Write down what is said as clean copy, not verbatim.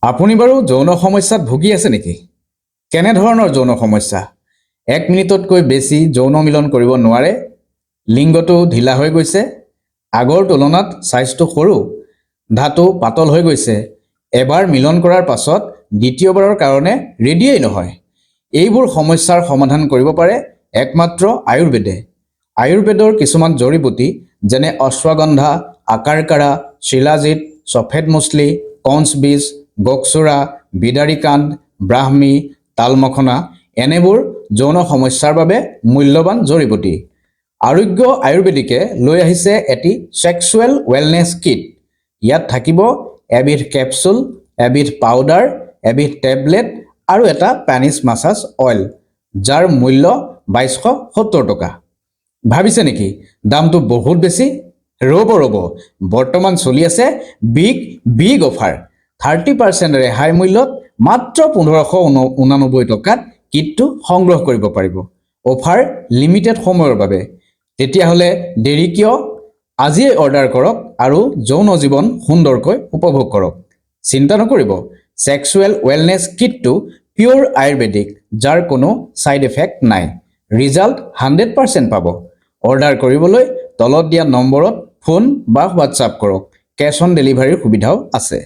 আপুনি বাৰু যৌন সমস্যাত ভুগি আছে নেকি? কেনে ধৰণৰ যৌন সমস্যা? 1 মিনিটতকৈ বেছি যৌন মিলন কৰিব নোৱাৰে, লিংগটো ঢিলা হৈ গৈছে, আগৰ তুলনাত সাইজটো সৰু, ধাতু পাতল হৈ গৈছে, এবাৰ মিলন কৰাৰ পাছত দ্বিতীয়বাৰৰ কাৰণে ৰেডিয়েই নহয়। এইবোৰ সমস্যাৰ সমাধান কৰিব পাৰে একমাত্ৰ আয়ুৰ্বেদে। আয়ুৰ্বেদৰ কিছুমান জড়িবুটি যেনে অশ্বগন্ধা, আকাৰকাৰা, শিলাজিৎ, সফেদ মুছলি, কঞ্চ বীজ, গকচুৰা, বিদাৰিকাণ্ড, ব্ৰাহ্মী, তালমখনা এনেবোৰ যৌন সমস্যাৰ বাবে মূল্যৱান জড়িবুটি। আৰোগ্য আয়ুৰ্বেদিকে লৈ আহিছে এটি সেক্সুৱেল ৱেলনেছ কিট। ইয়াত থাকিব এবিধ কেপচুল, এবিধ পাউডাৰ, এবিধ টেবলেট আৰু এটা পেনিছ মাছাজ অইল, যাৰ মূল্য 2270 টকা। ভাবিছে নেকি দামটো বহুত বেছি? ৰ'ব, বৰ্তমান চলি আছে বিগ অফাৰ। 30% ৰেহাই মূল্যত মাত্ৰ 1599 টকাত কিটটো সংগ্ৰহ কৰিব পাৰিব। অফাৰ লিমিটেড সময়ৰ বাবে। তেতিয়াহ'লে দেৰি কিয়? আজিয়ে অৰ্ডাৰ কৰক আৰু যৌন জীৱন সুন্দৰকৈ উপভোগ কৰক। চিন্তা নকৰিব, সেক্সুৱেল ৱেলনেছ কিটটো পিয়'ৰ আয়ুৰ্বেদিক, যাৰ কোনো ছাইড এফেক্ট নাই। ৰিজাল্ট 100% পাব। অৰ্ডাৰ কৰিবলৈ তলত দিয়া নম্বৰত ফোন বা হোৱাটছআপ কৰক। কেছ অন ডেলিভাৰীৰ সুবিধাও আছে।